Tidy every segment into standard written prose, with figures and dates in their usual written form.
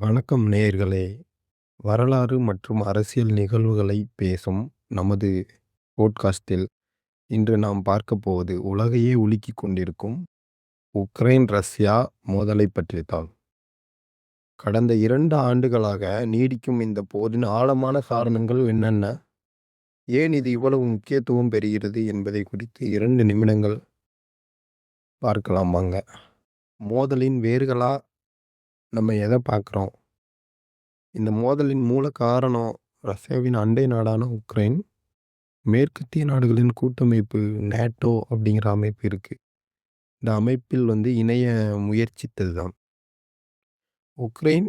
வணக்கம் நேயர்களே! வரலாறு மற்றும் அரசியல் நிகழ்வுகளை பேசும் நமது போட்காஸ்டில் இன்று நாம் பார்க்கப் போவது உலகையே உலுக்கிக் கொண்டிருக்கும் உக்ரைன், ரஷ்யா மோதலைப் பற்றித்தான். கடந்த 2 ஆண்டுகளாக நீடிக்கும் இந்த போரின் ஆழமான காரணங்கள் என்னென்ன? ஏன் இது இவ்வளவு முக்கியத்துவம் பெறுகிறது என்பதை குறித்து 2 நிமிடங்கள் பார்க்கலாம் வாங்க. மோதலின் வேர்களா நம்ம எத பார்க்குறோம்? இந்த மோதலின் மூல காரணம் ரஷ்யாவின் அண்டை நாடான உக்ரைன். மேற்கத்திய நாடுகளின் கூட்டமைப்பு நேட்டோ அப்படிங்கிற அமைப்பு இருக்கு. இந்த அமைப்பில் இணைய முயற்சித்தது தான். உக்ரைன்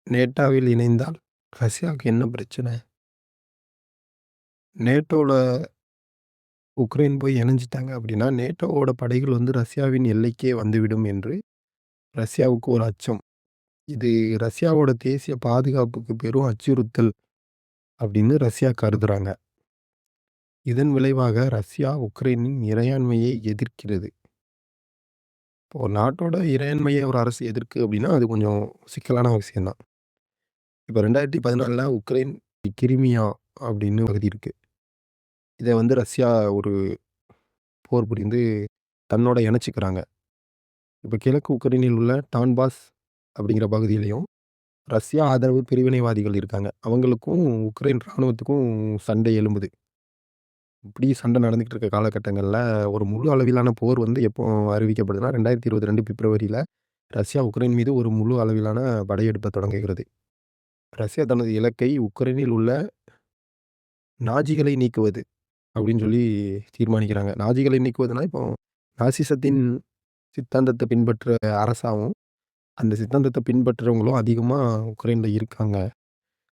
நேட்டோவில் இணைந்தால் ரஷ்யாவுக்கு என்ன பிரச்சனை? நேட்டோல உக்ரைன் போய் இணைஞ்சிட்டாங்க அப்படின்னா, நேட்டோவோட படைகள் ரஷ்யாவின் எல்லைக்கே வந்துவிடும் என்று ரஷ்யாவுக்கு ஒரு அச்சம். இது ரஷ்யாவோட தேசிய பாதுகாப்புக்கு பெரும் அச்சுறுத்தல் அப்படின்னு ரஷ்யா கருதுறாங்க. இதன் விளைவாக ரஷ்யா உக்ரைனின் இறையாண்மையை எதிர்க்கிறது. இப்போ ஒரு நாட்டோட இறையாண்மையை ஒரு அரசு எதிர்க்கு அப்படின்னா, அது கொஞ்சம் சிக்கலான விஷயம் தான். இப்போ 2014ல உக்ரைன் கிரிமியா அப்படின்னு பகுதி இருக்கு. இத ரஷ்யா ஒரு போர் புரிந்து தன்னோட இணைச்சுக்கிறாங்க. இப்ப கிழக்கு உக்ரைனில் உள்ள டான்பாஸ் அப்படிங்கிற பகுதியிலயும் ரஷ்யா ஆதரவு பிரிவினைவாதிகள் இருக்காங்க. அவங்களுக்கும் உக்ரைன் ராணுவத்துக்கும் சண்டை எழும்புது. இப்படி சண்டை நடந்துகிட்டு இருக்க காலகட்டங்கள்ல ஒரு முழு அளவிலான போர் எப்போ அறிவிக்கப்படுதுன்னா, 2022 பிப்ரவரியில ரஷ்யா உக்ரைன் மீது ஒரு முழு அளவிலான படையெடுப்ப தொடங்குகிறது. ரஷ்யா தனது இலக்கை உக்ரைனில் உள்ள நாஜிகளை நீக்குவது அப்படின்னு சொல்லி தீர்மானிக்கிறாங்க. நாஜிகளை நீக்குவதுனா, இப்போ நாசிசத்தின் சித்தாந்தத்த பின்பற்ற அரசாவும், அந்த சித்தாந்தத்த பின்பற்றுறவங்களும் அதிகமா உக்ரைன்ல இருக்காங்க.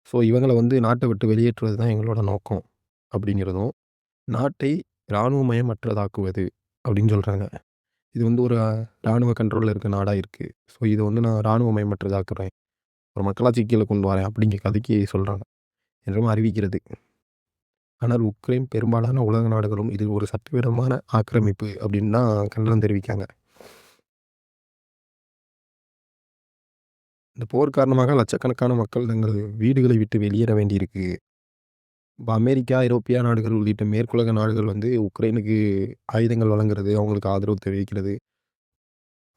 ஸோ இவங்கள நாட்ட விட்டு வெளியேற்றுவது தான் எங்களோட நோக்கம் அப்படிங்கிறதும், நாட்டை இராணுவமயமற்றதாக்குவது அப்படின்னு சொல்றாங்க. இது ஒரு இராணுவ கண்ட்ரோல்ல இருக்க நாடா இருக்கு. ஸோ இத நான் இராணுவமயமற்றதாக்குறேன். ஒரு மக்களாட்சி கீழ கொண்டு வரேன் அப்படிங்கிற கதைக்கு சொல்றாங்க. என்றும் அறிவிக்கிறது. ஆனால் உக்ரைன் பெரும்பாலான உலக நாடுகளும் இது ஒரு சட்டவிரோதமான ஆக்கிரமிப்பு அப்படின்னு தான் கண்டனம் தெரிவிக்காங்க. இந்த போர் காரணமாக லட்சக்கணக்கான மக்கள் தங்கள் வீடுகளை விட்டு வெளியேற வேண்டியிருக்கு. இப்ப அமெரிக்கா, ஐரோப்பிய நாடுகள் உள்ளிட்ட மேற்குலக நாடுகள் உக்ரைனுக்கு ஆயுதங்கள் வழங்குறது, அவங்களுக்கு ஆதரவு தெரிவிக்கிறது,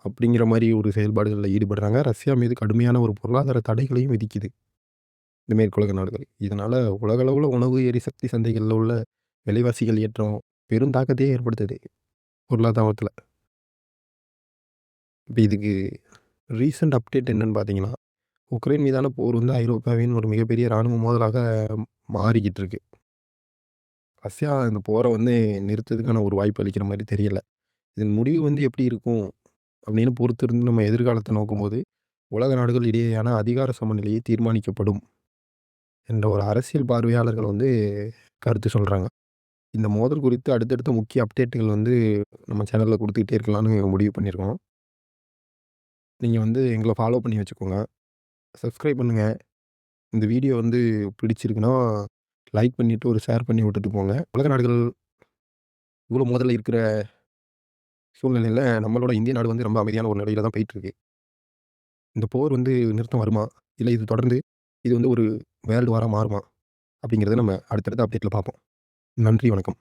அப்படிங்கிற மாரி ஒரு செயல்பாடுகள்ல ஈடுபடுறாங்க. ரஷ்யா மீது கடுமையான ஒரு பொருளாதார தடைகளையும் விதிக்குது, இந்த மேற்குலக நாடுகள். இதனால உலக அளவுல உணவு, எரிசக்தி சந்தைகள்ல உள்ள விலைவாசிகள் ஏற்றம் பெரும் தாக்கத்தையே ஏற்படுத்துது, பொருளாதாரத்துல. இப்ப இதுக்கு ரீசென்ட் அப்டேட் என்னன்னு பார்த்தீங்கன்னா, உக்ரைன் மீதான போர் ஐரோப்பாவின் ஒரு மிகப்பெரிய இராணுவ மோதலாக மாறிக்கிட்டு இருக்கு. ரஷ்யா இந்த போர நிறுத்துறதுக்கான ஒரு வாய்ப்பு அளிக்கிற மாரி தெரியல. இதன் முடிவு எப்படி இருக்கும் அப்படின்னு பொறுத்திருந்து நம்ம எதிர்காலத்த நோக்கும்போது, உலக நாடுகள் இடையேயான அதிகார சமநிலையை தீர்மானிக்கப்படும் என்ற ஒரு அரசியல் பார்வையாளர்கள் கருத்து சொல்றாங்க. இந்த மோதல் குறித்து அடுத்தடுத்த முக்கிய அப்டேட்டுகள் நம்ம சேனல்ல குடுத்துக்கிட்டே இருக்கலாம்னு முடிவு பண்ணியிருக்கோம். நீங்க எங்கள ஃபாலோ பண்ணி வச்சுக்கோங்க. சப்ஸ்கிரைப் பண்ணுங்க. இந்த வீடியோ பிடிச்சிருக்குன்னா, லைக் பண்ணிட்டு ஒரு ஷேர் பண்ணி விட்டுட்டு போங்க. உலக நாடுகள் இவ்வளோ மோதல்ல இருக்கிற சூழ்நிலையில நம்மளோட இந்திய நாடு ரொம்ப அமைதியான ஒரு நிலையில தான் போயிட்டுருக்கு. இந்த போர் நிறுத்தம் வருமா? இல்ல இது தொடர்ந்து இது ஒரு வேர்ல்டு வாரா மாறுமா? அப்படிங்கிறத நம்ம அடுத்தடுத்த அப்டேட்ல பார்ப்போம். நன்றி, வணக்கம்.